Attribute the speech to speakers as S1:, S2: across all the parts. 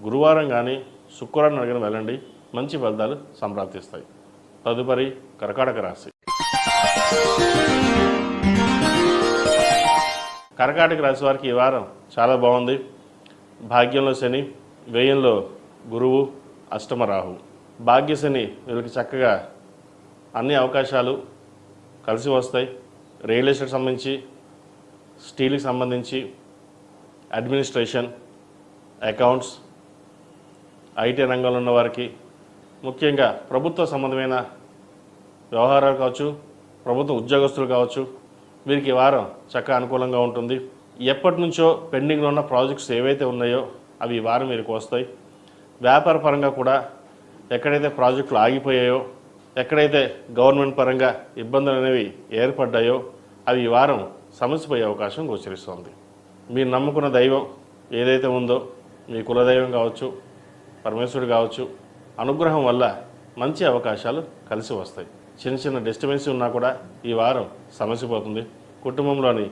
S1: గురువారం కానీ శుక్రవారం అడిగిన వెళ్ళండి, మంచి ఫలితాలు సంప్రాప్తిస్తాయి. తదుపరి కర్కాటక రాశి. కర్కాటక రాశి వారికి ఈ వారం చాలా బాగుంది. భాగ్యంలో శని, వ్యయంలో గురువు, అష్టమ రాహు. భాగ్యశని వీళ్ళకి చక్కగా అన్ని అవకాశాలు కలిసి వస్తాయి. రియల్ ఎస్టేట్ సంబంధించి, స్టీల్కి సంబంధించి, అడ్మినిస్ట్రేషన్, అకౌంట్స్, ఐటీ రంగంలో ఉన్న వారికి, ముఖ్యంగా ప్రభుత్వ సంబంధమైన వ్యవహారాలు కావచ్చు, ప్రభుత్వ ఉద్యోగస్తులు కావచ్చు, వీరికి ఈ వారం చక్కగా అనుకూలంగా ఉంటుంది. ఎప్పటి నుంచో పెండింగ్లో ఉన్న ప్రాజెక్ట్స్ ఏవైతే ఉన్నాయో అవి ఈ వారం వీరికి వస్తాయి. వ్యాపార పరంగా కూడా ఎక్కడైతే ప్రాజెక్టులు ఆగిపోయాయో, ఎక్కడైతే గవర్నమెంట్ పరంగా ఇబ్బందులు అనేవి ఏర్పడ్డాయో అవి ఈ వారం సమస్యపోయే అవకాశం గోచరిస్తుంది. మీరు నమ్ముకున్న దైవం ఏదైతే ఉందో, మీ కులదైవం కావచ్చు, పరమేశ్వరుడు కావచ్చు, అనుగ్రహం వల్ల మంచి అవకాశాలు కలిసి వస్తాయి. చిన్న చిన్న డిస్టర్బెన్స్ ఉన్నా కూడా ఈ వారం సమస్యపోతుంది. కుటుంబంలోని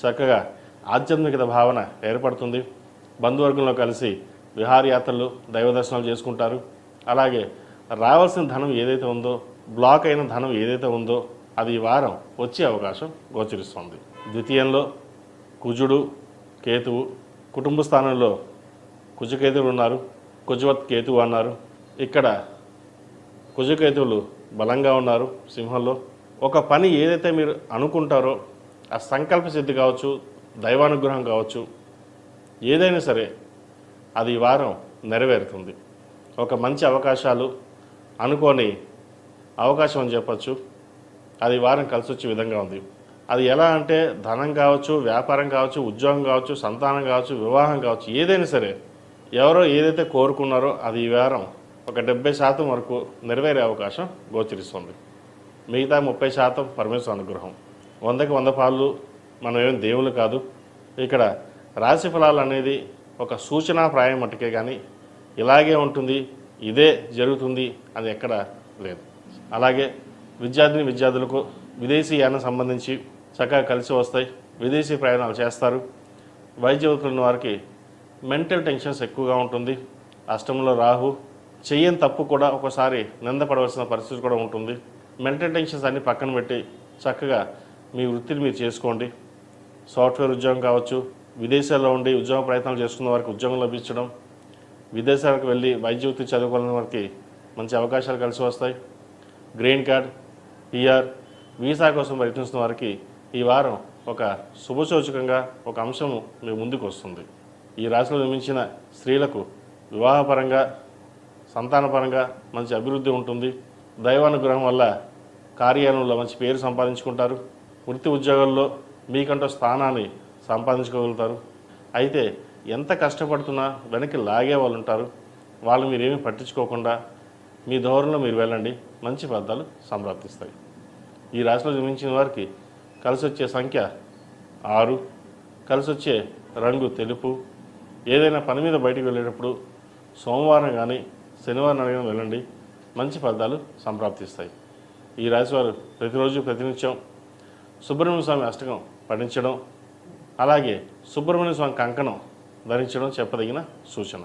S1: చక్కగా ఆధ్యాత్మికత భావన ఏర్పడుతుంది. బంధువర్గంలో కలిసి విహారయాత్రలు, దైవ దర్శనాలు చేసుకుంటారు. అలాగే రావాల్సిన ధనం ఏదైతే ఉందో, బ్లాక్ అయిన ధనం ఏదైతే ఉందో అది ఈ వారం వచ్చే అవకాశం గోచరిస్తుంది. ద్వితీయంలో కుజుడు, కేతువు, కుటుంబ స్థానంలో కుజకేతువులు ఉన్నారు. కుజవత్ కేతువు అన్నారు. ఇక్కడ కుజకేతువులు బలంగా ఉన్నారు సింహంలో. ఒక పని ఏదైతే మీరు అనుకుంటారో ఆ సంకల్ప సిద్ధి కావచ్చు, దైవానుగ్రహం కావచ్చు, ఏదైనా సరే అది ఈ వారం నెరవేరుతుంది. ఒక మంచి అవకాశాలు అనుకోని అవకాశం అని చెప్పచ్చు. అది వారం కలిసి వచ్చే విధంగా ఉంది. అది ఎలా అంటే ధనం కావచ్చు, వ్యాపారం కావచ్చు, ఉద్యోగం కావచ్చు, సంతానం కావచ్చు, వివాహం కావచ్చు, ఏదైనా సరే ఎవరో ఏదైతే కోరుకున్నారో అది ఈ వారం ఒక 70% వరకు నెరవేరే అవకాశం గోచరిస్తుంది. మిగతా 30% పరమేశ్వర అనుగ్రహం. 100కి 100 పాళ్ళు మనం ఏం దేవుళ్ళు కాదు. ఇక్కడ రాశి ఫలాలు అనేది ఒక సూచనాప్రాయం మట్టుకే కానీ ఇలాగే ఉంటుంది, ఇదే జరుగుతుంది అని ఎక్కడ లేదు. అలాగే విద్యార్థులకు విదేశీయానం సంబంధించి చక్కగా కలిసి వస్తాయి. విదేశీ ప్రయాణాలు చేస్తారు. వైద్యవతులున్న వారికి మెంటల్ టెన్షన్స్ ఎక్కువగా ఉంటుంది. అష్టమంలో రాహు, చెయ్యని తప్పు కూడా ఒకసారి నిందపడవలసిన పరిస్థితి కూడా ఉంటుంది. మెంటల్ టెన్షన్స్ అన్ని పక్కన పెట్టి చక్కగా మీ వృత్తిని మీరు చేసుకోండి. సాఫ్ట్వేర్ ఉద్యోగం కావచ్చు, విదేశాల్లో ఉండి ఉద్యోగ ప్రయత్నాలు చేసుకున్న వారికి ఉద్యోగం లభించడం, విదేశాలకు వెళ్ళి వైద్య వృత్తి చదువుకున్న వారికి మంచి అవకాశాలు కలిసి వస్తాయి. గ్రీన్ కార్డ్, పిఆర్, వీసా కోసం ప్రయత్నిస్తున్న వారికి ఈ వారం ఒక శుభసూచకంగా ఒక అంశము మీ ముందుకు వస్తుంది. ఈ రాశిలో నిర్మించిన స్త్రీలకు వివాహపరంగా, సంతానపరంగా మంచి అభివృద్ధి ఉంటుంది. దైవానుగ్రహం వల్ల కార్యాలయంలో మంచి పేరు సంపాదించుకుంటారు. వృత్తి ఉద్యోగాల్లో మీకంటూ స్థానాన్ని సంపాదించుకోగలుగుతారు. అయితే ఎంత కష్టపడుతున్నా వెనక్కి లాగే వాళ్ళు ఉంటారు. వాళ్ళు మీరేమీ పట్టించుకోకుండా మీ ధోరణిలో మీరు వెళ్ళండి, మంచి ఫలితాలు సంప్రాప్తిస్తాయి. ఈ రాశిలో జన్మించిన వారికి కలిసి వచ్చే సంఖ్య 6, కలిసి వచ్చే రంగు తెలుపు. ఏదైనా పని మీద బయటికి వెళ్ళేటప్పుడు సోమవారం కానీ శనివారం అడిగిన వెళ్ళండి, మంచి ఫలితాలు సంప్రాప్తిస్తాయి. ఈ రాశి వారు ప్రతిరోజు ప్రతినిత్యం సుబ్రహ్మణ్య స్వామి అష్టకం పఠించడం, అలాగే సుబ్రహ్మణ్య స్వామి కంకణం ధరించడం చెప్పదగిన సూచన.